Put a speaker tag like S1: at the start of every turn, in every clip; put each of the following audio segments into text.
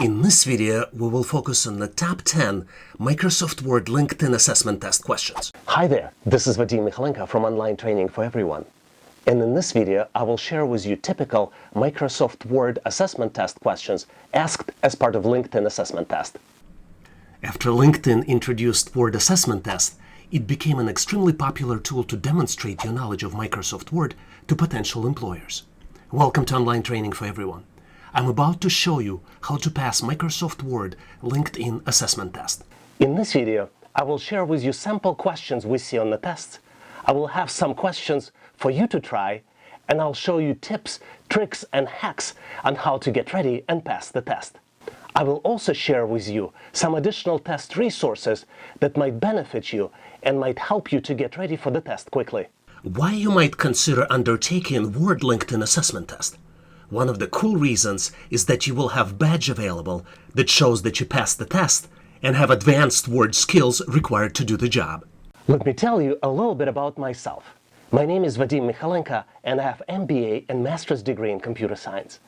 S1: In this video, we will focus on the top 10 Microsoft Word LinkedIn assessment test questions. Hi there, this is Vadim Michalenko from Online Training for Everyone. And in this video, I will share with you typical Microsoft Word assessment test questions asked as part of LinkedIn assessment test. After LinkedIn introduced Word assessment test, it became an extremely popular tool to demonstrate your knowledge of Microsoft Word to potential employers. Welcome to Online Training for Everyone. I'm about to show you how to pass Microsoft Word LinkedIn assessment test. In this video, I will share with you sample questions we see on the tests. I will have some questions for you to try, and I'll show you tips, tricks, and hacks on how to get ready and pass the test. I will also share with you some additional test resources that might benefit you and might help you to get ready for the test quickly. Why you might consider undertaking Word LinkedIn assessment test? One of the cool reasons is that you will have badge available that shows that you passed the test and have advanced Word skills required to do the job. Let me tell you a little bit about myself. My name is Vadim Michalenko, and I have MBA and master's degree in computer science.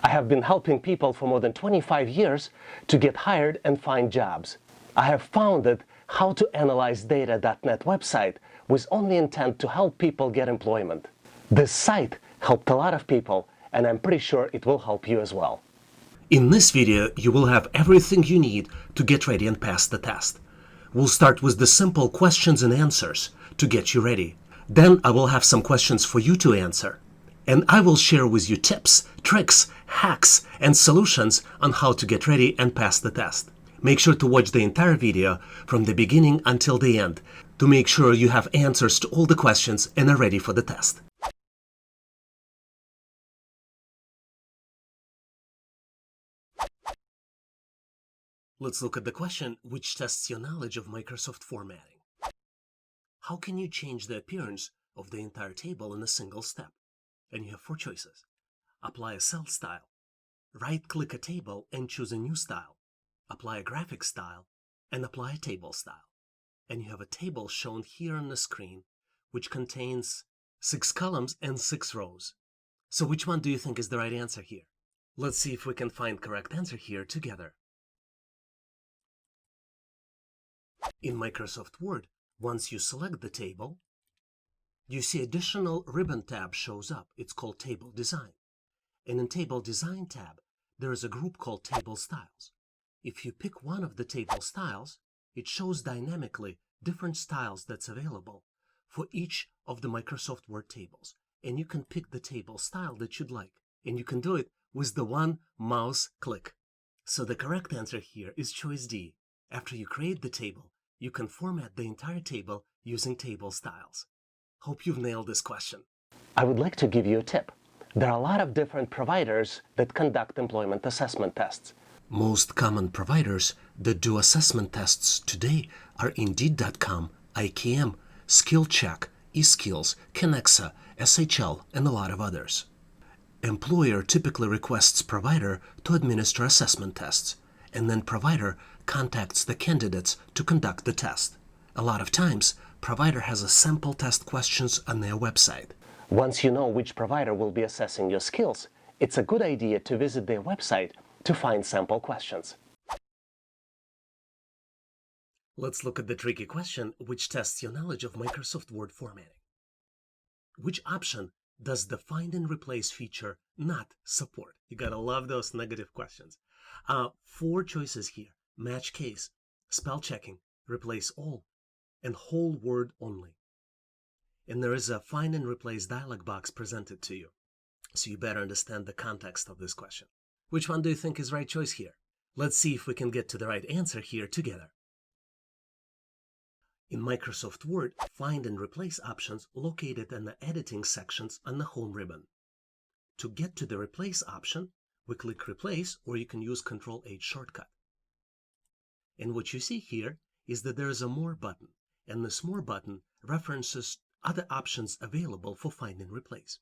S1: I have been helping people for more than 25 years to get hired and find jobs. I have founded HowToAnalyzeData.net website with only intent to help people get employment. This site helped a lot of people, and I'm pretty sure it will help you as well. In this video, you will have everything you need to get ready and pass the test. We'll start with the simple questions and answers to get you ready. Then I will have some questions for you to answer. And I will share with you tips, tricks, hacks, and solutions on how to get ready and pass the test. Make sure to watch the entire video from the beginning until the end to make sure you have answers to all the questions and are ready for the test. Let's look at the question which tests your knowledge of Microsoft formatting. How can you change the appearance of the entire table in a single step? And you have 4 choices. Apply a cell style. Right-click a table and choose a new style. Apply a graphic style and apply a table style. And you have a table shown here on the screen which contains 6 columns and 6 rows. So which one do you think is the right answer here? Let's see if we can find correct answer here together. In Microsoft Word, once you select the table, you see additional ribbon tab shows up. It's called Table Design. And in Table Design tab, there is a group called Table Styles. If you pick one of the table styles, it shows dynamically different styles that's available for each of the Microsoft Word tables. And you can pick the table style that you'd like. And you can do it with the one mouse click. So the correct answer here is choice D. After you create the table, you can format the entire table using table styles. Hope you've nailed this question. I would like to give you a tip. There are a lot of different providers that conduct employment assessment tests. Most common providers that do assessment tests today are Indeed.com, IKM, SkillCheck, eSkills, Kenexa, SHL, and a lot of others. Employer typically requests provider to administer assessment tests, and then provider contacts the candidates to conduct the test. A lot of times, provider has a sample test questions on their website. Once you know which provider will be assessing your skills, it's a good idea to visit their website to find sample questions. Let's look at the tricky question which tests your knowledge of Microsoft Word formatting. Which option does the Find and Replace feature not support? You gotta love those negative questions. 4 choices here: match case, spell checking, replace all, and whole word only. And there is a Find and Replace dialog box presented to you, so you better understand the context of this question. Which one do you think is right choice here? Let's see if we can get to the right answer here together. In Microsoft Word, Find and Replace options located in the editing sections on the home ribbon. To get to the Replace option, we click Replace, or you can use Ctrl-H shortcut. And what you see here is that there is a More button, and this More button references other options available for Find and Replace.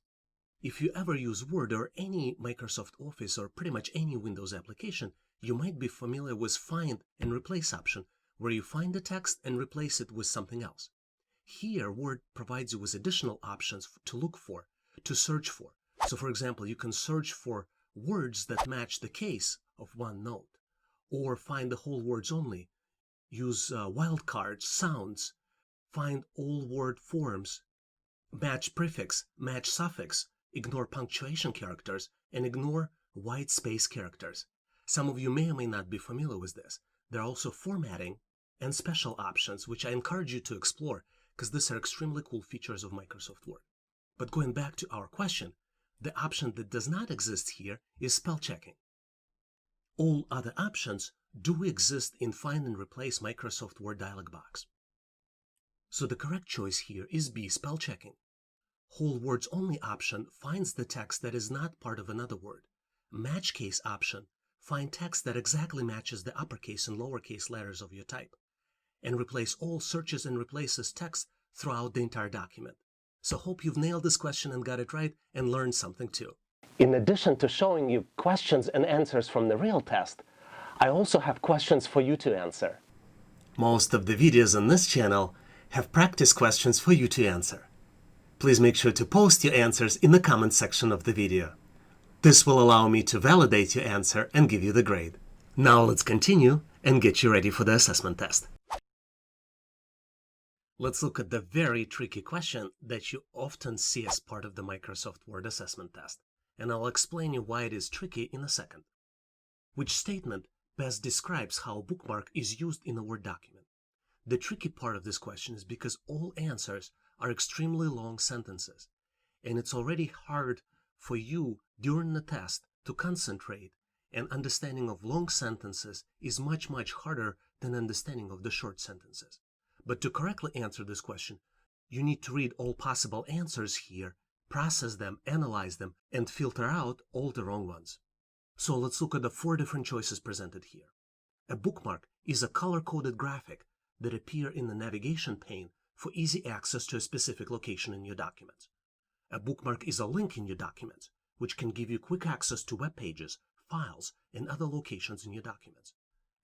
S1: If you ever use Word or any Microsoft Office or pretty much any Windows application, you might be familiar with Find and Replace option, where you find the text and replace it with something else. Here, Word provides you with additional options to look for, to search for. So for example, you can search for words that match the case of one note, or find the whole words only, use wildcards, sounds, find all word forms, match prefix, match suffix, ignore punctuation characters, and ignore white space characters. Some of you may or may not be familiar with this. There are also formatting and special options, which I encourage you to explore because these are extremely cool features of Microsoft Word. But going back to our question, the option that does not exist here is spell checking. All other options do exist in Find and Replace Microsoft Word dialog box. So the correct choice here is B, spell checking. Whole words only option finds the text that is not part of another word. Match case option find text that exactly matches the uppercase and lowercase letters of your type. And replace all searches and replaces text throughout the entire document. So hope you've nailed this question and got it right and learned something too. In addition to showing you questions and answers from the real test, I also have questions for you to answer. Most of the videos on this channel have practice questions for you to answer. Please make sure to post your answers in the comment section of the video. This will allow me to validate your answer and give you the grade. Now let's continue and get you ready for the assessment test. Let's look at the very tricky question that you often see as part of the Microsoft Word assessment test, and I'll explain you why it is tricky in a second. Which statement best describes how a bookmark is used in a Word document? The tricky part of this question is because all answers are extremely long sentences, and it's already hard for you during the test to concentrate, and understanding of long sentences is much harder than understanding of the short sentences. But to correctly answer this question, you need to read all possible answers here, process them, analyze them, and filter out all the wrong ones. So let's look at the 4 different choices presented here. A bookmark is a color-coded graphic that appear in the navigation pane for easy access to a specific location in your documents. A bookmark is a link in your documents, which can give you quick access to web pages, files, and other locations in your documents.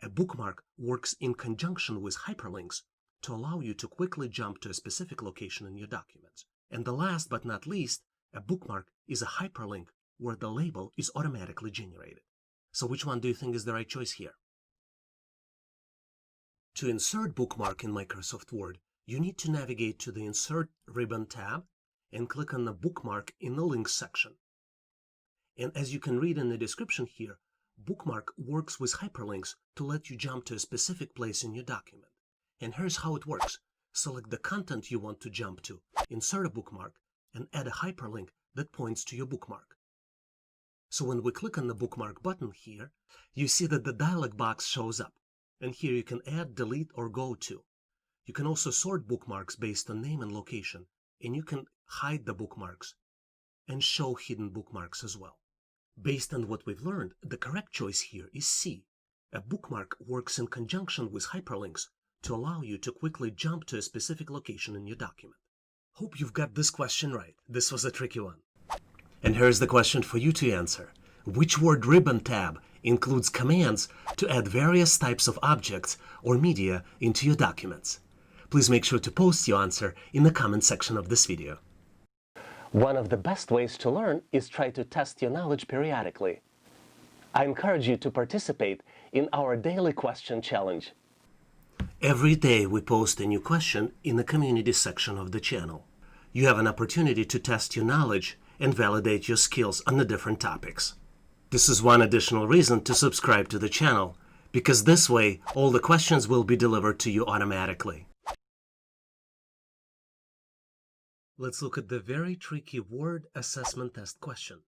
S1: A bookmark works in conjunction with hyperlinks to allow you to quickly jump to a specific location in your documents. And the last but not least, a bookmark is a hyperlink where the label is automatically generated. So which one do you think is the right choice here? To insert bookmark in Microsoft Word, you need to navigate to the Insert ribbon tab and click on the bookmark in the Links section. And as you can read in the description here, bookmark works with hyperlinks to let you jump to a specific place in your document. And here's how it works. Select the content you want to jump to, insert a bookmark, and add a hyperlink that points to your bookmark. So when we click on the bookmark button here, you see that the dialog box shows up. And here you can add, delete, or go to. You can also sort bookmarks based on name and location, and you can hide the bookmarks and show hidden bookmarks as well. Based on what we've learned, the correct choice here is C. A bookmark works in conjunction with hyperlinks to allow you to quickly jump to a specific location in your document. Hope you've got this question right. This was a tricky one. And here's the question for you to answer. Which Word ribbon tab includes commands to add various types of objects or media into your documents? Please make sure to post your answer in the comment section of this video. One of the best ways to learn is try to test your knowledge periodically. I encourage you to participate in our daily question challenge. Every day we post a new question in the community section of the channel. You have an opportunity to test your knowledge and validate your skills on the different topics. This is one additional reason to subscribe to the channel, because this way all the questions will be delivered to you automatically. Let's look at the very tricky word assessment test question.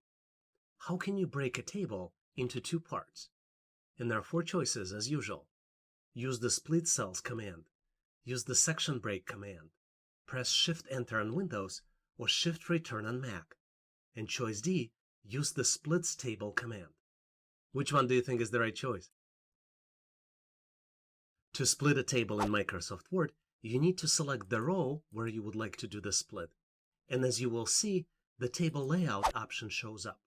S1: How can you break a table into 2 parts? And there are 4 choices as usual. Use the split cells command, use the section break command, press Shift-Enter on Windows or Shift-Return on Mac, and choice D, use the splits table command. Which one do you think is the right choice? To split a table in Microsoft Word, you need to select the row where you would like to do the split. And as you will see, the table layout option shows up.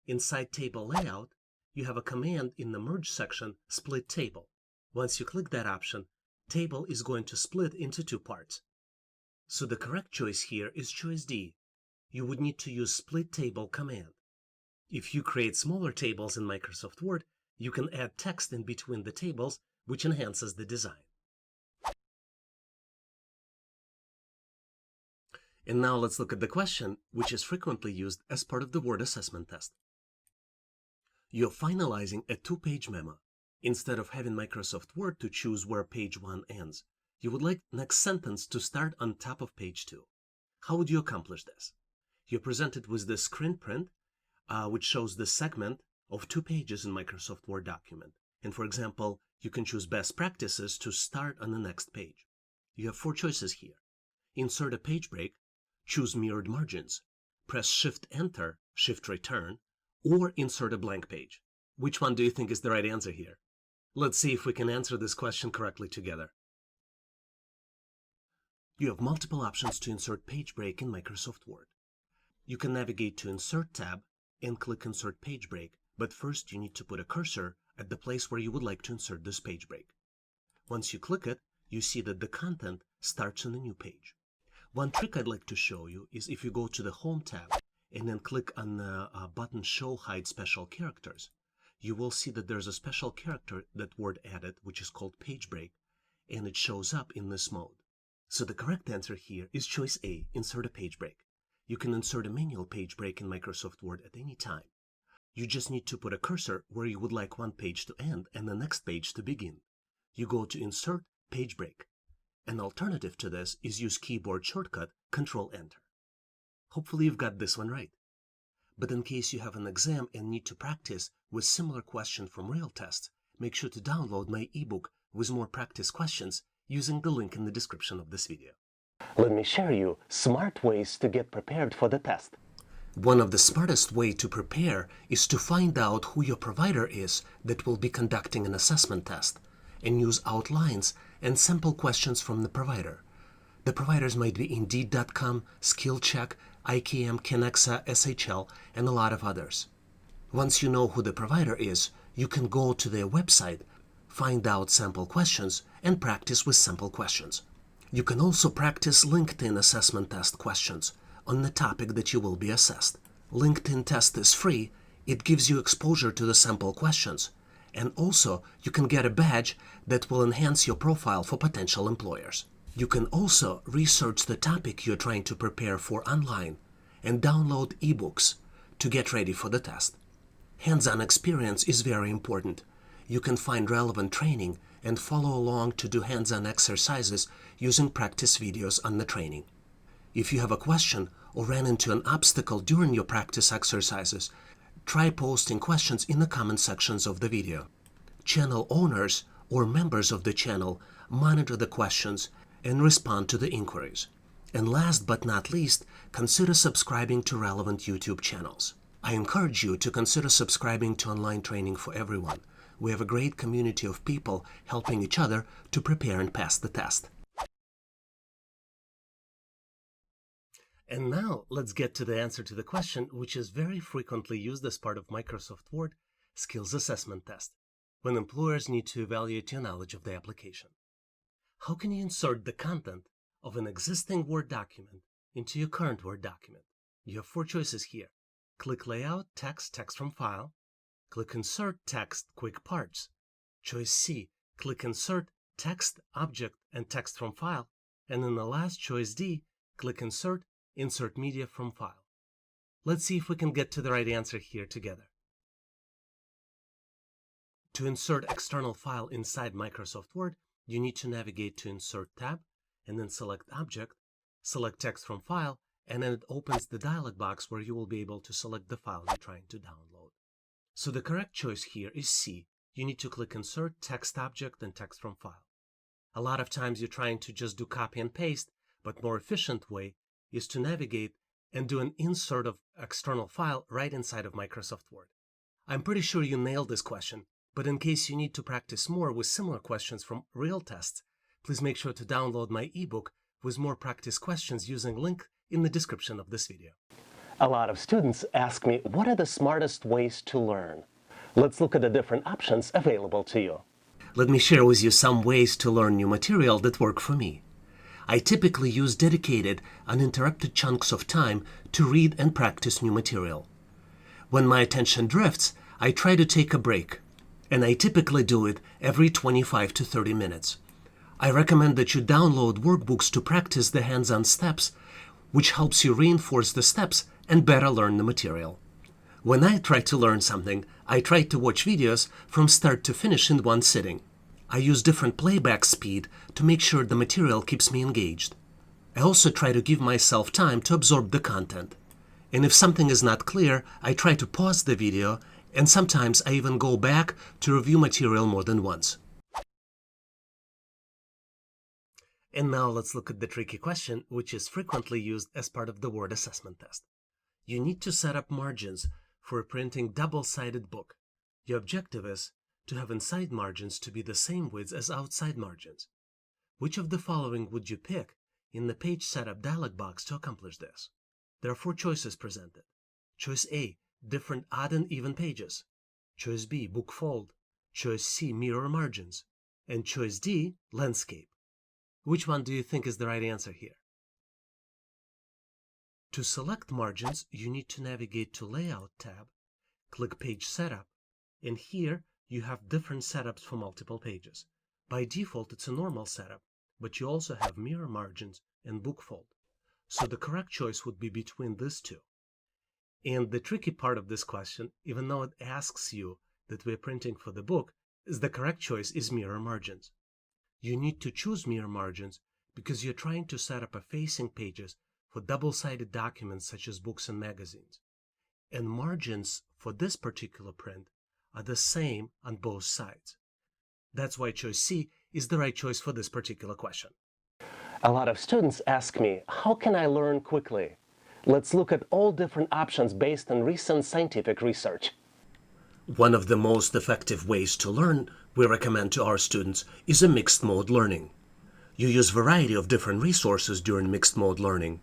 S1: Inside table layout, you have a command in the merge section, split table. Once you click that option, table is going to split into 2 parts. So the correct choice here is choice D. You would need to use split table command. If you create smaller tables in Microsoft Word, You can add text in between the tables, which enhances the design. And now let's look at the question, which is frequently used as part of the word assessment test. You're finalizing a 2-page memo. Instead of having Microsoft Word to choose where page 1 ends, you would like next sentence to start on top of page 2. How would you accomplish this? You're presented with this screen print, which shows the segment of 2 pages in Microsoft Word document. And for example, you can choose best practices to start on the next page. You have 4 choices here. Insert a page break, choose mirrored margins, press Shift-Enter, Shift-Return, or insert a blank page. Which one do you think is the right answer here? Let's see if we can answer this question correctly together. You have multiple options to insert page break in Microsoft Word. You can navigate to Insert tab and click Insert Page Break, but first you need to put a cursor at the place where you would like to insert this page break. Once you click it, you see that the content starts on a new page. One trick I'd like to show you is if you go to the Home tab and then click on the button Show Hide Special Characters, you will see that there's a special character that Word added, which is called Page Break, and it shows up in this mode. So the correct answer here is choice A, insert a page break. You can insert a manual page break in Microsoft Word at any time. You just need to put a cursor where you would like one page to end and the next page to begin. You go to Insert Page Break. An alternative to this is use keyboard shortcut Control-Enter. Hopefully you've got this one right. But in case you have an exam and need to practice with similar questions from real tests, make sure to download my ebook with more practice questions using the link in the description of this video. Let me share you smart ways to get prepared for the test. One of the smartest ways to prepare is to find out who your provider is that will be conducting an assessment test and use outlines and sample questions from the provider. The providers might be Indeed.com, SkillCheck, IKM, Kenexa, SHL, and a lot of others. Once you know who the provider is, you can go to their website, find out sample questions, and practice with sample questions. You can also practice LinkedIn assessment test questions on the topic that you will be assessed. LinkedIn test is free. It gives you exposure to the sample questions. And also, you can get a badge that will enhance your profile for potential employers. You can also research the topic you're trying to prepare for online and download ebooks to get ready for the test. Hands-on experience is very important. You can find relevant training and follow along to do hands-on exercises using practice videos on the training. If you have a question or ran into an obstacle during your practice exercises, try posting questions in the comment sections of the video. Channel owners or members of the channel monitor the questions and respond to the inquiries. And last but not least, consider subscribing to relevant YouTube channels. I encourage you to consider subscribing to Online Training for Everyone. We have a great community of people helping each other to prepare and pass the test. And now let's get to the answer to the question, which is very frequently used as part of Microsoft Word Skills Assessment Test, when employers need to evaluate your knowledge of the application. How can you insert the content of an existing Word document into your current Word document? You have 4 choices here. Click Layout, Text, Text from File. Click Insert, Text, Quick Parts. Choice C, click Insert, Text, Object, and Text from File. And in the last choice D, click Insert, Insert Media from File. Let's see if we can get to the right answer here together. To insert external file inside Microsoft Word, you need to navigate to Insert tab, and then select Object, select Text from File, and then it opens the dialog box where you will be able to select the file you're trying to download. So the correct choice here is C. You need to click Insert, Text Object, and Text from File. A lot of times you're trying to just do copy and paste, but more efficient way is to navigate and do an insert of external file right inside of Microsoft Word. I'm pretty sure you nailed this question, but in case you need to practice more with similar questions from real tests, please make sure to download my ebook with more practice questions using link in the description of this video. A lot of students ask me, what are the smartest ways to learn? Let's look at the different options available to you. Let me share with you some ways to learn new material that work for me. I typically use dedicated, uninterrupted chunks of time to read and practice new material. When my attention drifts, I try to take a break. and I typically do it every 25 to 30 minutes. I recommend that you download workbooks to practice the hands-on steps, which helps you reinforce the steps and better learn the material. When I try to learn something, I try to watch videos from start to finish in one sitting. I use different playback speed to make sure the material keeps me engaged. I also try to give myself time to absorb the content. And if something is not clear, I try to pause the video, and sometimes I even go back to review material more than once. And now let's look at the tricky question, which is frequently used as part of the word assessment test. You need to set up margins for a printing double-sided book. Your objective is to have inside margins to be the same width as outside margins. Which of the following would you pick in the page setup dialog box to accomplish this? There are 4 choices presented. Choice A, different odd and even pages. Choice B, book fold. Choice C, mirror margins. And choice D, landscape. Which one do you think is the right answer here? To select margins, you need to navigate to Layout tab, click Page Setup, and here you have different setups for multiple pages. By default, it's a normal setup, but you also have mirror margins and book fold. So the correct choice would be between these two. And the tricky part of this question, even though it asks you that we're printing for the book, is the correct choice is mirror margins. You need to choose mirror margins because you're trying to set up a facing pages for double-sided documents such as books and magazines. And margins for this particular print are the same on both sides. That's why choice C is the right choice for this particular question. A lot of students ask me, how can I learn quickly? Let's look at all different options based on recent scientific research. One of the most effective ways to learn we recommend to our students is a mixed mode learning. You use a variety of different resources during mixed mode learning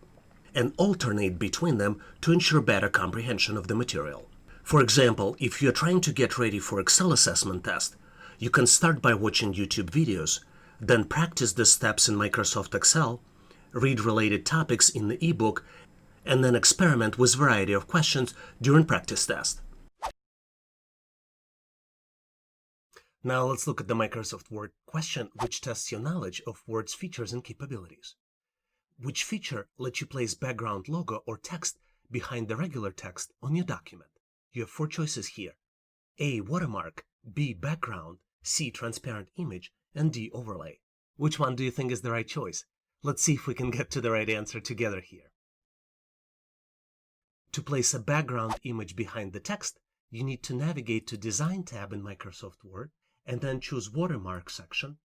S1: and alternate between them to ensure better comprehension of the material. For example, if you're trying to get ready for Excel assessment test, you can start by watching YouTube videos, then practice the steps in Microsoft Excel, read related topics in the ebook, and then experiment with a variety of questions during practice test. Now let's look at the Microsoft Word question, which tests your knowledge of Word's features and capabilities. Which feature lets you place background logo or text behind the regular text on your document? You have 4 choices here. A, watermark, B, background, C, transparent image, and D, overlay. Which one do you think is the right choice? Let's see if we can get to the right answer together here. To place a background image behind the text, you need to navigate to Design tab in Microsoft Word and then choose Watermark section.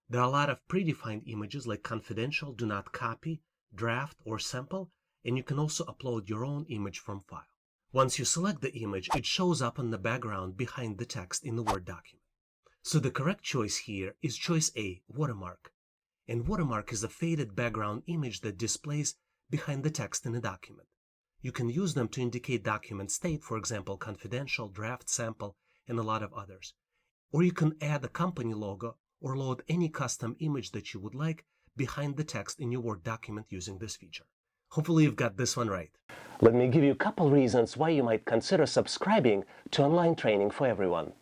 S1: There are a lot of predefined images like confidential, do not copy, draft, or sample, and you can also upload your own image from file. Once you select the image, it shows up on the background behind the text in the Word document. So the correct choice here is choice A, watermark. And watermark is a faded background image that displays behind the text in a document. You can use them to indicate document state, for example, confidential, draft, sample, and a lot of others. Or you can add a company logo or load any custom image that you would like behind the text in your Word document using this feature. Hopefully you've got this one right. Let me give you a couple reasons why you might consider subscribing to online training for everyone.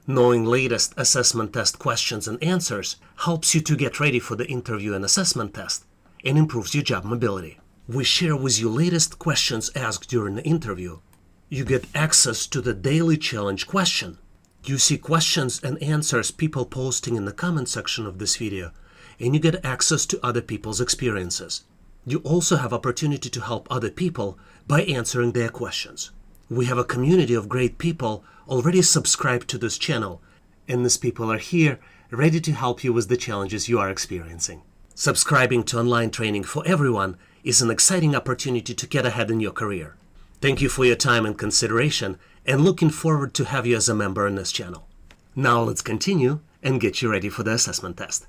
S1: Knowing latest assessment test questions and answers helps you to get ready for the interview and assessment test and improves your job mobility. We share with you latest questions asked during the interview. You get access to the daily challenge question. You see questions and answers people posting in the comment section of this video, and you get access to other people's experiences. You also have opportunity to help other people by answering their questions. We have a community of great people already subscribed to this channel, and these people are here ready to help you with the challenges you are experiencing. Subscribing to online training for everyone is an exciting opportunity to get ahead in your career. Thank you for your time and consideration, and looking forward to have you as a member in this channel. Now let's continue and get you ready for the assessment test.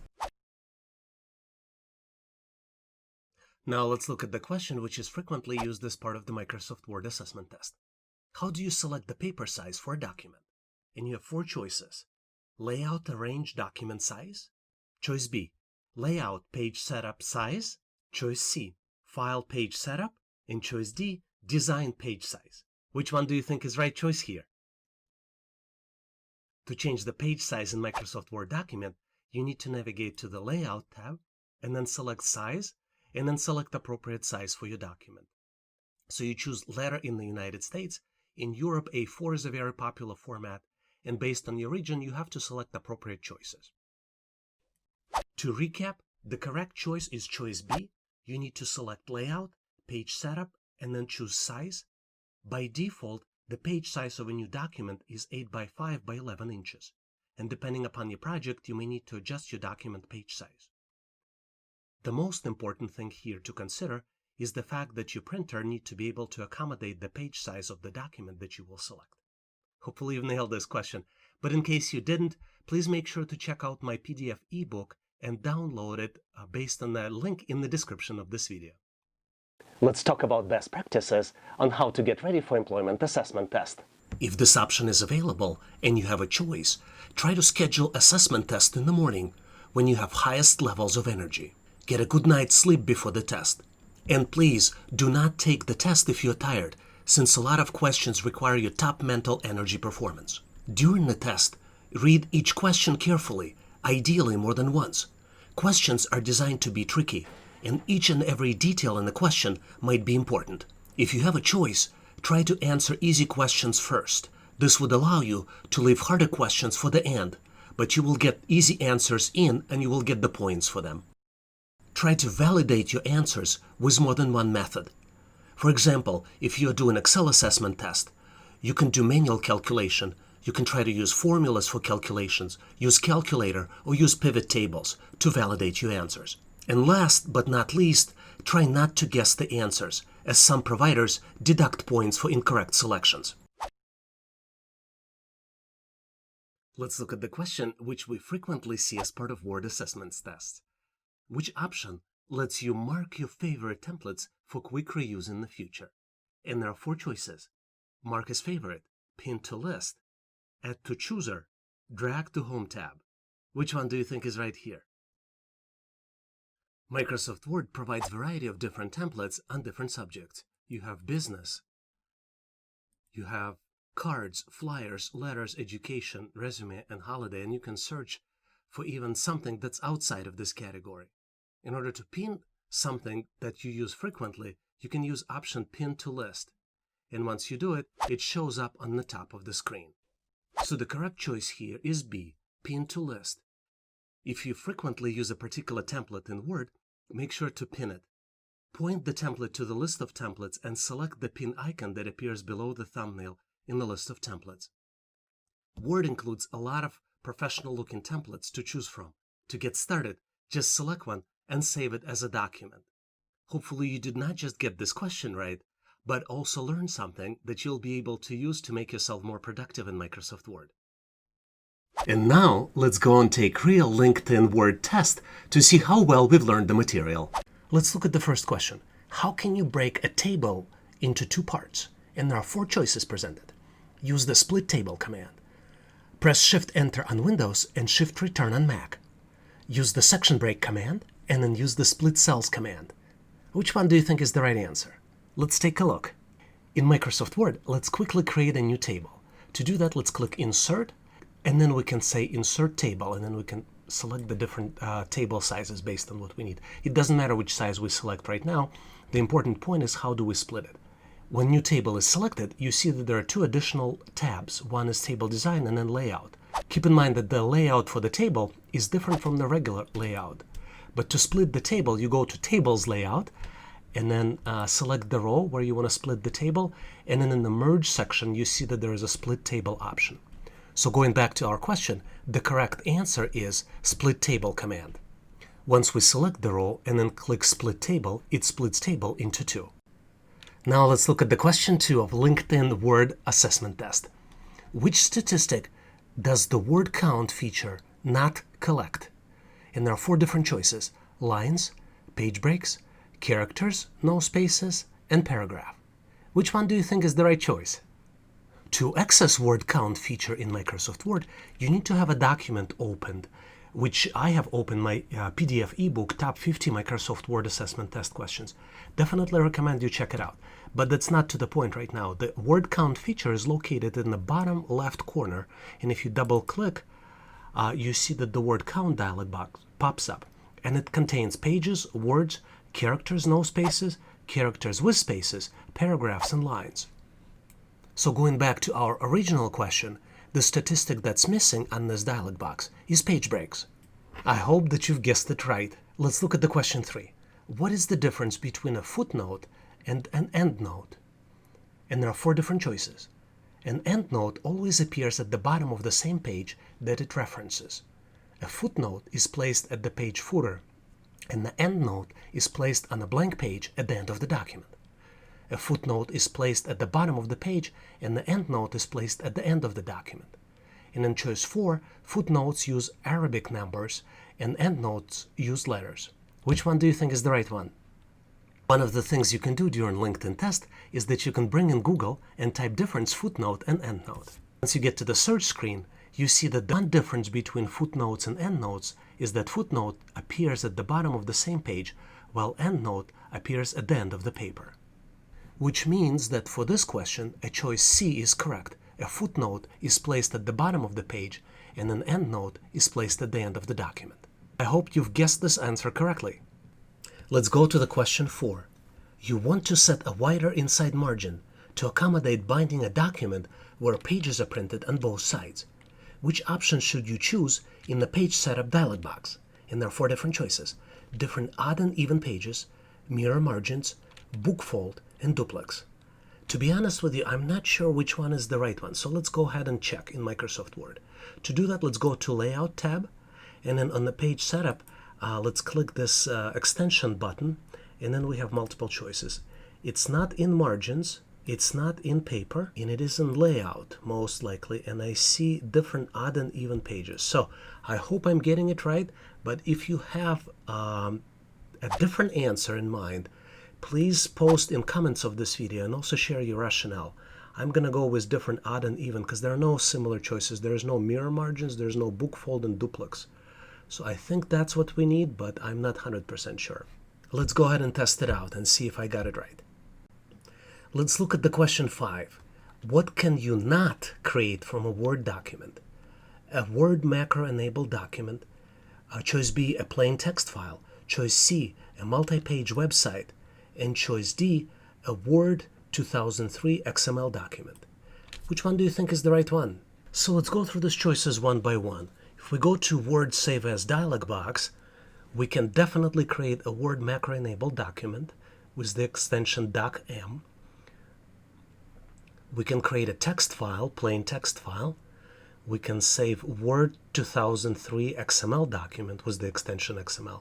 S1: Now let's look at the question which is frequently used as part of the Microsoft Word assessment test. How do you select the paper size for a document? And you have 4 choices. Layout arrange document size. Choice B, layout page setup size. Choice C, file page setup. And choice D, design page size. Which one do you think is right choice here? To change the page size in Microsoft Word document, you need to navigate to the Layout tab and then select Size, and then select appropriate size for your document. So you choose letter in the United States. In Europe, A4 is a very popular format, and based on your region, you have to select appropriate choices. To recap, the correct choice is choice B. You need to select Layout, Page Setup, and then choose Size. By default, the page size of a new document is 8 by 5 by 11 inches, and depending upon your project, you may need to adjust your document page size. The most important thing here to consider is the fact that your printer needs to be able to accommodate the page size of the document that you will select. Hopefully you've nailed this question, but in case you didn't, please make sure to check out my PDF ebook and download it based on the link in the description of this video. Let's talk about best practices on how to get ready for employment assessment test. If this option is available and you have a choice, try to schedule assessment test in the morning when you have highest levels of energy. Get a good night's sleep before the test. And please do not take the test if you're tired, since a lot of questions require your top mental energy performance. During the test, read each question carefully, ideally more than once. Questions are designed to be tricky, and each and every detail in the question might be important. If you have a choice, try to answer easy questions first. This would allow you to leave harder questions for the end, but you will get easy answers in and you will get the points for them. Try to validate your answers with more than one method. For example, if you do an Excel assessment test, you can do manual calculation. You can try to use formulas for calculations, use calculator, or use pivot tables to validate your answers. And last but not least, try not to guess the answers, as some providers deduct points for incorrect selections. Let's look at the question which we frequently see as part of Word assessments tests. Which option lets you mark your favorite templates for quick reuse in the future? And there are 4 choices: mark as favorite, pin to list, add to chooser, drag to home tab. Which one do you think is right here? Microsoft Word provides a variety of different templates on different subjects. You have business, you have cards, flyers, letters, education, resume, and holiday, and you can search for even something that's outside of this category. In order to pin something that you use frequently, you can use option pin to list. And once you do it, it shows up on the top of the screen. So the correct choice here is B, pin to list. If you frequently use a particular template in Word, make sure to pin it. Point the template to the list of templates and select the pin icon that appears below the thumbnail in the list of templates. Word includes a lot of professional-looking templates to choose from. To get started, just select one and save it as a document. Hopefully you did not just get this question right, but also learn something that you'll be able to use to make yourself more productive in Microsoft Word. And now, let's go and take real LinkedIn Word test to see how well we've learned the material. Let's look at the first question. How can you break a table into 2 parts? And there are 4 choices presented. Use the split table command. Press Shift-Enter on Windows and Shift-Return on Mac. Use the section break command, and then use the split cells command. Which one do you think is the right answer? Let's take a look. In Microsoft Word, let's quickly create a new table. To do that, let's click Insert, and then we can say Insert Table, and then we can select the different table sizes based on what we need. It doesn't matter which size we select right now. The important point is how do we split it. When new table is selected, you see that there are 2 additional tabs. One is Table Design and then Layout. Keep in mind that the layout for the table is different from the regular layout. But to split the table, you go to Tables Layout, and then select the row where you want to split the table, and then in the Merge section, you see that there is a Split Table option. So going back to our question, the correct answer is Split Table command. Once we select the row and then click Split Table, it splits table into 2. Now let's look at the question 2 of LinkedIn Word Assessment Test. Which statistic does the word count feature not collect? And there are 4 different choices: lines, page breaks, characters, no spaces, and paragraph. Which one do you think is the right choice? To access word count feature in Microsoft Word, you need to have a document opened which I have opened my PDF ebook, Top 50 Microsoft Word Assessment Test Questions. Definitely recommend you check it out. But that's not to the point right now. The word count feature is located in the bottom left corner, and if you double click, you see that the word count dialog box pops up, and it contains pages, words, characters, no spaces, characters with spaces, paragraphs, and lines. So going back to our original question, the statistic that's missing on this dialog box is page breaks. I hope that you've guessed it right. Let's look at the question 3. What is the difference between a footnote and an endnote? And there are 4 different choices. An endnote always appears at the bottom of the same page that it references. A footnote is placed at the page footer, and the endnote is placed on a blank page at the end of the document. A footnote is placed at the bottom of the page, and the endnote is placed at the end of the document. And in choice 4, footnotes use Arabic numbers and endnotes use letters. Which one do you think is the right one? One of the things you can do during LinkedIn test is that you can bring in Google and type difference footnote and endnote. Once you get to the search screen, you see that the one difference between footnotes and endnotes is that footnote appears at the bottom of the same page, while endnote appears at the end of the paper. Which means that for this question, a choice C is correct. A footnote is placed at the bottom of the page, and an endnote is placed at the end of the document. I hope you've guessed this answer correctly. Let's go to the question 4. You want to set a wider inside margin to accommodate binding a document where pages are printed on both sides. Which option should you choose in the page setup dialog box? And there are 4 different choices: different odd and even pages, mirror margins, bookfold, and duplex. To be honest with you, I'm not sure which one is the right one, so let's go ahead and check in Microsoft Word. To do that, let's go to Layout tab, and then on the page setup, let's click this extension button, and then we have multiple choices. It's not in margins, it's not in paper, and it is in layout most likely, and I see different odd and even pages. So I hope I'm getting it right, but if you have a different answer in mind, please post in comments of this video and also share your rationale. I'm gonna go with different odd and even because there are no similar choices. There is no mirror margins, there's no bookfold and duplex. So I think that's what we need, but I'm not 100% sure. Let's go ahead and test it out and see if I got it right. Let's look at the question 5. What can you not create from a Word document? A Word macro-enabled document. Choice B, a plain text file. Choice C, a multi-page website. And choice D, a Word 2003 XML document. Which one do you think is the right one? So let's go through these choices one by one. If we go to Word Save As dialog box, we can definitely create a Word macro-enabled document with the extension docm. We can create a text file, plain text file. We can save Word 2003 XML document with the extension XML,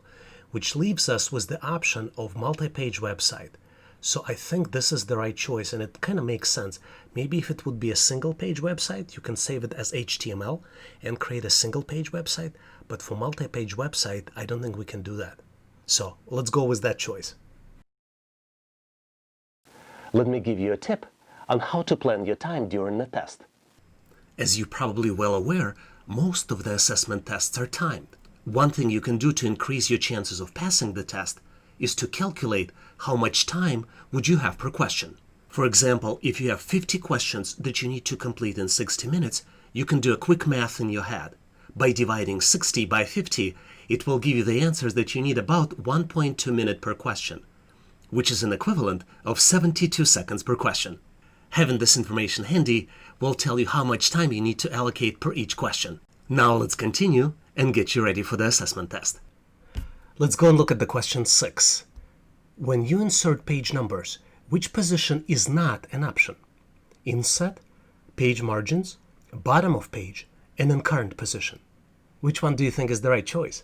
S1: which leaves us with the option of multi-page website. So I think this is the right choice, and it kind of makes sense. Maybe if it would be a single-page website, you can save it as HTML and create a single-page website, but for multi-page website, I don't think we can do that. So let's go with that choice.
S2: Let me give you a tip on how to plan your time during the test.
S1: As you're probably well aware, most of the assessment tests are timed. One thing you can do to increase your chances of passing the test is to calculate how much time would you have per question. For example, if you have 50 questions that you need to complete in 60 minutes, you can do a quick math in your head. By dividing 60 by 50, it will give you the answers that you need about 1.2 minutes per question, which is an equivalent of 72 seconds per question. Having this information handy will tell you how much time you need to allocate per each question. Now let's continue and get you ready for the assessment test. Let's go and look at the question 6. When you insert page numbers, which position is not an option? Inset, page margins, bottom of page, and in current position. Which one do you think is the right choice?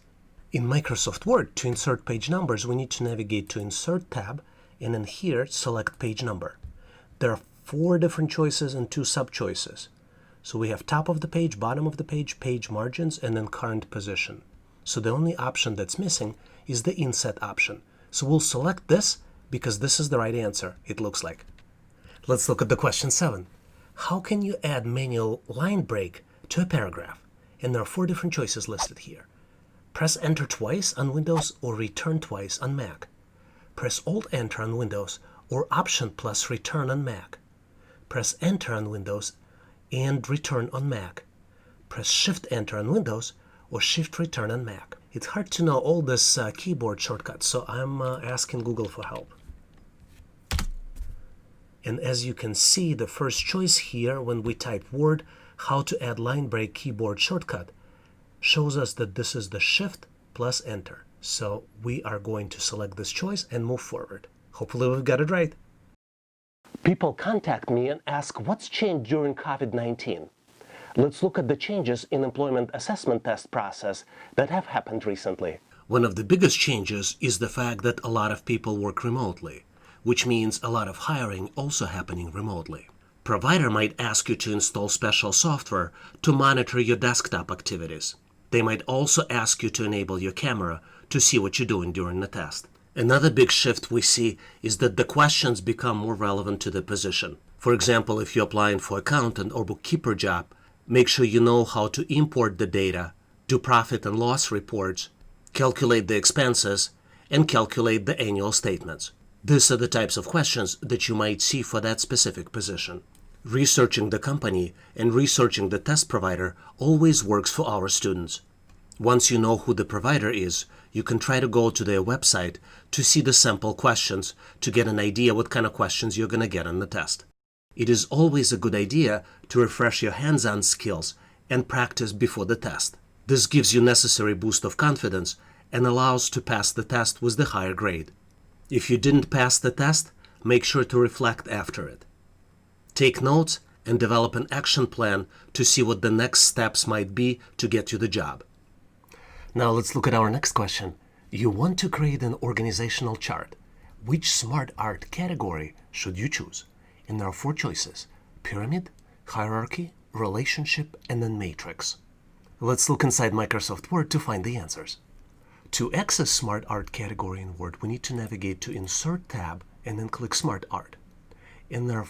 S1: In Microsoft Word, to insert page numbers, we need to navigate to Insert tab, and in here, select page number. There are 4 different choices and 2 sub-choices. So we have top of the page, bottom of the page, page margins, and then current position. So the only option that's missing is the inset option. So we'll select this because this is the right answer, it looks like. Let's look at the question 7. How can you add manual line break to a paragraph? And there are 4 different choices listed here. Press Enter twice on Windows or Return twice on Mac. Press Alt-Enter on Windows or Option plus Return on Mac. Press Enter on Windows and Return on Mac. Press Shift-Enter on Windows or Shift-Return on Mac. It's hard to know all this keyboard shortcuts, so I'm asking Google for help. And as you can see, the first choice here when we type Word, how to add line break keyboard shortcut, shows us that this is the Shift plus Enter. So we are going to select this choice and move forward. Hopefully we've got it right.
S2: People contact me and ask what's changed during COVID-19. Let's look at the changes in employment assessment test process that have happened recently.
S1: One of the biggest changes is the fact that a lot of people work remotely, which means a lot of hiring also happening remotely. Provider might ask you to install special software to monitor your desktop activities. They might also ask you to enable your camera to see what you're doing during the test. Another big shift we see is that the questions become more relevant to the position. For example, if you're applying for accountant or bookkeeper job, make sure you know how to import the data, do profit and loss reports, calculate the expenses, and calculate the annual statements. These are the types of questions that you might see for that specific position. Researching the company and researching the test provider always works for our students. Once you know who the provider is, you can try to go to their website to see the sample questions to get an idea what kind of questions you're going to get on the test. It is always a good idea to refresh your hands-on skills and practice before the test. This gives you necessary boost of confidence and allows to pass the test with the higher grade. If you didn't pass the test, make sure to reflect after it. Take notes and develop an action plan to see what the next steps might be to get you the job. Now let's look at our next question. You want to create an organizational chart. Which smart art category should you choose? And there are 4 choices: pyramid, hierarchy, relationship, and then matrix. Let's look inside Microsoft Word to find the answers. To access Smart Art category in Word, we need to navigate to Insert tab and then click Smart Art. And there are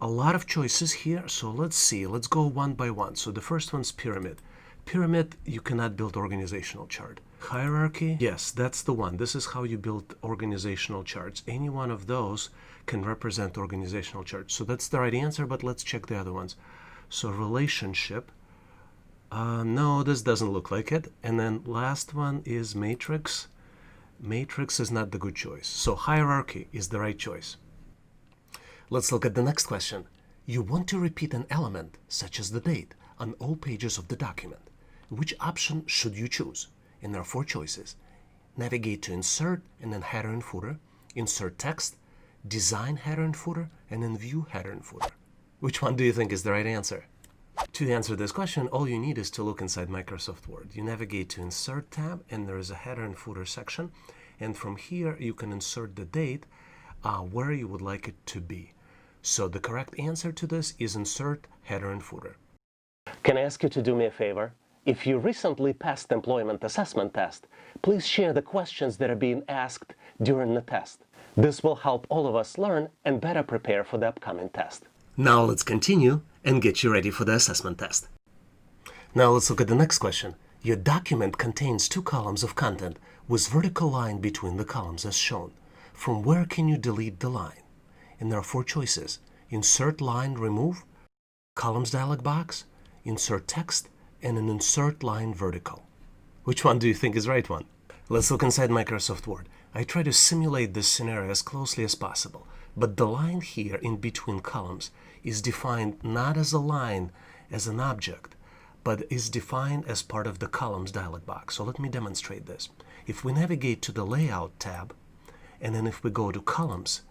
S1: a lot of choices here, so let's see. Let's go one by one. So the first one's pyramid. Pyramid, you cannot build organizational chart. Hierarchy, yes, that's the one. This is how you build organizational charts. Any one of those can represent organizational charts. So that's the right answer, but let's check the other ones. So relationship, no, this doesn't look like it. And then last one is matrix. Matrix is not the good choice. So hierarchy is the right choice. Let's look at the next question. You want to repeat an element, such as the date, on all pages of the document. Which option should you choose? And there are 4 choices. Navigate to Insert and then Header and Footer, Insert Text, Design Header and Footer, and then View Header and Footer. Which one do you think is the right answer? To answer this question, all you need is to look inside Microsoft Word. You navigate to Insert tab and there is a Header and Footer section. And from here you can insert the date where you would like it to be. So the correct answer to this is Insert Header and Footer.
S2: Can I ask you to do me a favor? If you recently passed the employment assessment test, please share the questions that are being asked during the test. This will help all of us learn and better prepare for the upcoming test.
S1: Now let's continue and get you ready for the assessment test. Now let's look at the next question. Your document contains 2 columns of content with vertical line between the columns as shown. From where can you delete the line? And there are 4 choices. Insert line, remove, columns dialog box, insert text, and an insert line vertical. Which one do you think is the right one? Let's look inside Microsoft Word. I try to simulate this scenario as closely as possible, but the line here in between columns is defined not as a line, as an object, but is defined as part of the columns dialog box. So let me demonstrate this. If we navigate to the Layout tab, and then if we go to Columns,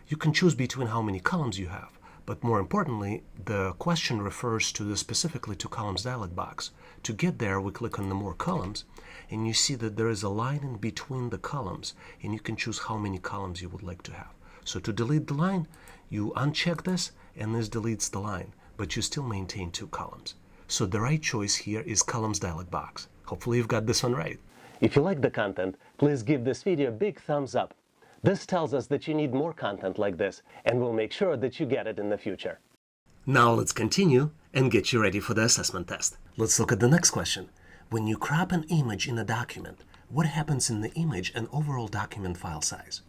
S1: you can choose between how many columns you have. But more importantly, the question refers to specifically to columns dialog box. To get there, we click on the More Columns, and you see that there is a line in between the columns, and you can choose how many columns you would like to have. So to delete the line, you uncheck this, and this deletes the line, but you still maintain 2 columns. So the right choice here is columns dialog box. Hopefully you've got this one right.
S2: If you like the content, please give this video a big thumbs up. This tells us that you need more content like this, and we'll make sure that you get it in the future.
S1: Now let's continue and get you ready for the assessment test. Let's look at the next question. When you crop an image in a document, what happens in the image and overall document file size?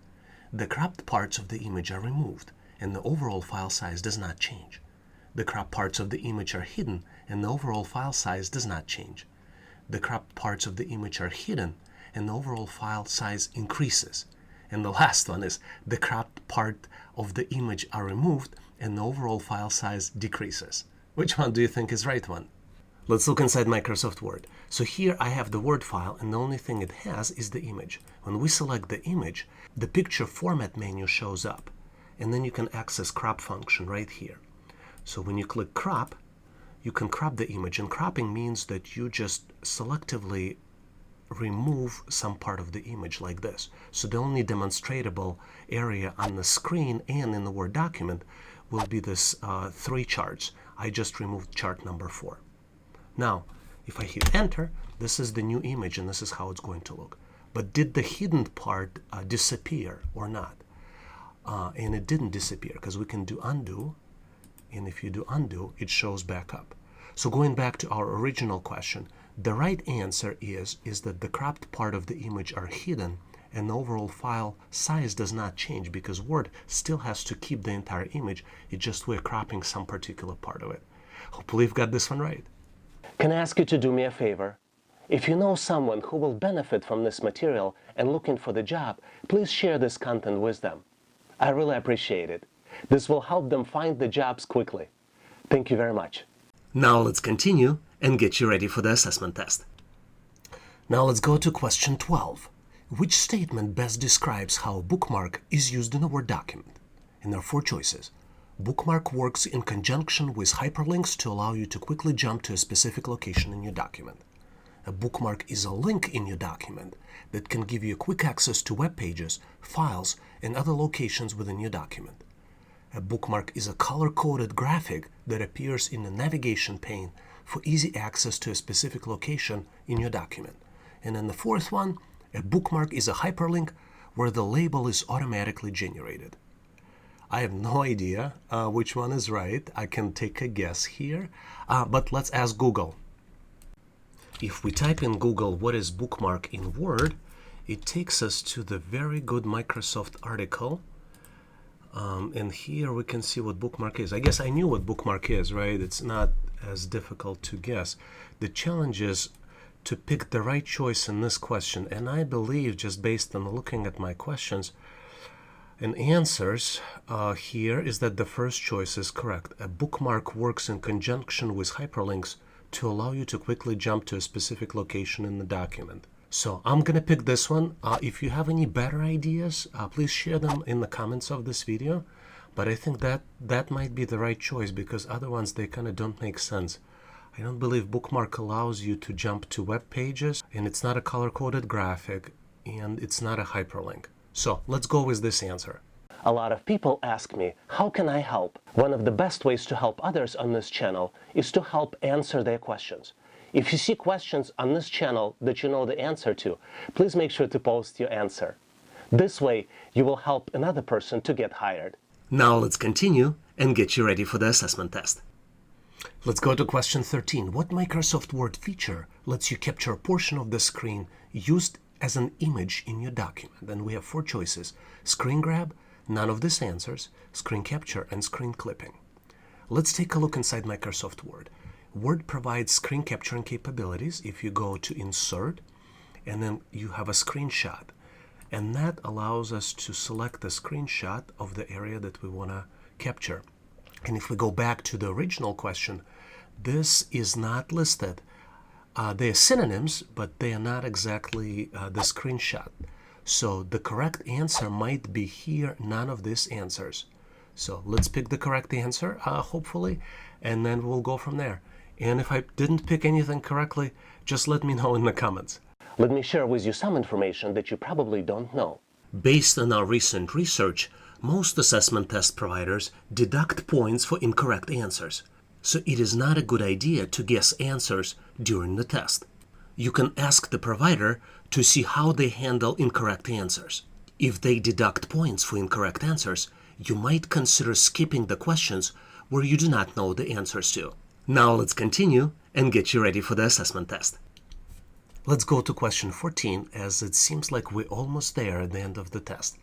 S1: The cropped parts of the image are removed, and the overall file size does not change. The cropped parts of the image are hidden, and the overall file size does not change. The cropped parts of the image are hidden, and the overall file size increases. And the last one is the cropped part of the image are removed, and the overall file size decreases. Which one do you think is right one? Let's look inside Microsoft Word. So here I have the Word file, and the only thing it has is the image. When we select the image, the picture format menu shows up, and then you can access crop function right here. So when you click crop, you can crop the image, and cropping means that you just selectively remove some part of the image like this. So the only demonstratable area on the screen and in the Word document will be this 3 charts. I just removed chart number 4. Now, if I hit enter, this is the new image, and this is how it's going to look. But did the hidden part disappear or not? And it didn't disappear, because we can do undo, and if you do undo, it shows back up. So going back to our original question, the right answer is that the cropped part of the image are hidden, and the overall file size does not change, because Word still has to keep the entire image. It's just we're cropping some particular part of it. Hopefully you've got this one right.
S2: Can I ask you to do me a favor? If you know someone who will benefit from this material and looking for the job, please share this content with them. I really appreciate it. This will help them find the jobs quickly. Thank you very much.
S1: Now let's continue and get you ready for the assessment test. Now let's go to question 12. Which statement best describes how a bookmark is used in a Word document? And there are 4 choices. Bookmark works in conjunction with hyperlinks to allow you to quickly jump to a specific location in your document. A bookmark is a link in your document that can give you quick access to web pages, files, and other locations within your document. A bookmark is a color-coded graphic that appears in the navigation pane for easy access to a specific location in your document. And then the 4th one, a bookmark is a hyperlink where the label is automatically generated. I have no idea which one is right. I can take a guess here, but let's ask Google. If we type in Google what is bookmark in Word, it takes us to the very good Microsoft article. And here we can see what bookmark is. I guess I knew what bookmark is, right? It's not as difficult to guess. The challenge is to pick the right choice in this question. And I believe, just based on looking at my questions and answers here, is that the first choice is correct. A bookmark works in conjunction with hyperlinks to allow you to quickly jump to a specific location in the document. So I'm gonna pick this one. If you have any better ideas, please share them in the comments of this video. But I think that might be the right choice, because other ones, they kind of don't make sense. I don't believe bookmark allows you to jump to web pages, and it's not a color-coded graphic, and it's not a hyperlink. So let's go with this answer.
S2: A lot of people ask me, how can I help? One of the best ways to help others on this channel is to help answer their questions. If you see questions on this channel that you know the answer to, please make sure to post your answer. This way, you will help another person to get hired.
S1: Now let's continue and get you ready for the assessment test. Let's go to question 13. What Microsoft Word feature lets you capture a portion of the screen used as an image in your document? And we have 4 choices: screen grab, none of these answers, screen capture, and screen clipping. Let's take a look inside Microsoft Word. Word provides screen capturing capabilities if you go to Insert, and then you have a screenshot. And that allows us to select the screenshot of the area that we want to capture. And if we go back to the original question, this is not listed. They are synonyms, but they are not exactly the screenshot. So the correct answer might be here, none of these answers. So let's pick the correct answer, hopefully, and then we'll go from there. And if I didn't pick anything correctly, just let me know in the comments.
S2: Let me share with you some information that you probably don't know.
S1: Based on our recent research, most assessment test providers deduct points for incorrect answers. So it is not a good idea to guess answers during the test. You can ask the provider to see how they handle incorrect answers. If they deduct points for incorrect answers, you might consider skipping the questions where you do not know the answers to. Now let's continue and get you ready for the assessment test. Let's go to question 14, as it seems like we're almost there at the end of the test.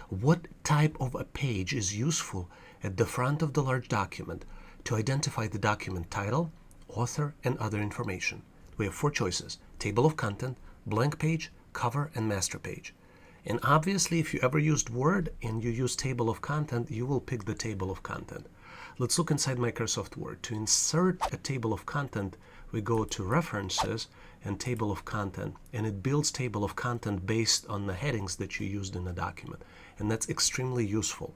S1: What type of a page is useful at the front of the large document to identify the document title, author, and other information? We have 4 choices: table of content, blank page, cover, and master page. And obviously, if you ever used Word and you use table of content, you will pick the table of content. Let's look inside Microsoft Word. To insert a table of content, we go to References and Table of Content, and it builds table of content based on the headings that you used in the document, and that's extremely useful.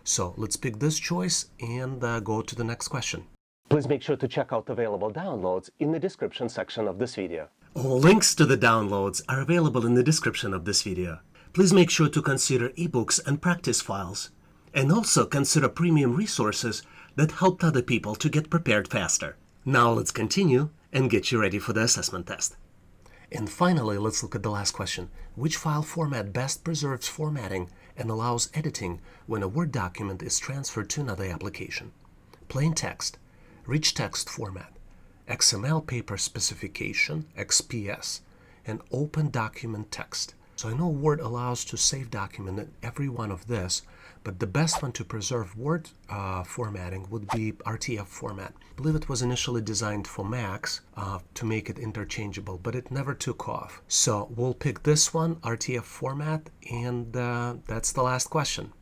S1: So let's pick this choice and go to the next question.
S2: Please make sure to check out available downloads in the description section of this video.
S1: All links to the downloads are available in the description of this video. Please make sure to consider ebooks and practice files, and also consider premium resources that helped other people to get prepared faster. Now let's continue and get you ready for the assessment test. And finally, let's look at the last question. Which file format best preserves formatting and allows editing when a Word document is transferred to another application? Plain text, rich text format, XML paper specification, XPS, and open document text. So I know Word allows to save document in every one of this, but the best one to preserve Word formatting would be RTF format. I believe it was initially designed for Macs to make it interchangeable, but it never took off. So we'll pick this one, RTF format, and that's the last question.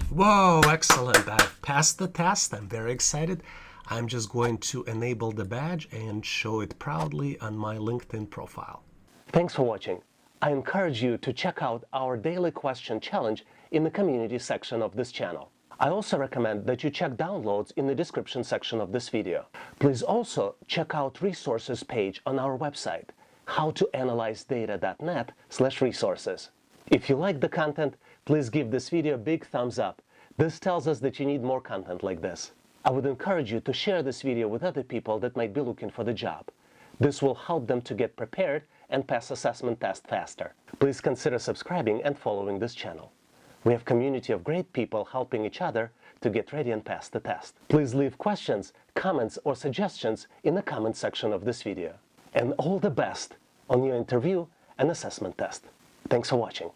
S1: Whoa, excellent. I've passed the test. I'm very excited. I'm just going to enable the badge and show it proudly on my LinkedIn profile.
S2: Thanks for watching. I encourage you to check out our daily question challenge in the community section of this channel. I also recommend that you check downloads in the description section of this video. Please also check out resources page on our website, howtoanalyzedata.net/resources. If you like the content, please give this video a big thumbs up. This tells us that you need more content like this. I would encourage you to share this video with other people that might be looking for the job. This will help them to get prepared and pass assessment test faster. Please consider subscribing and following this channel. We have a community of great people helping each other to get ready and pass the test. Please leave questions, comments, or suggestions in the comment section of this video. And all the best on your interview and assessment test. Thanks for watching.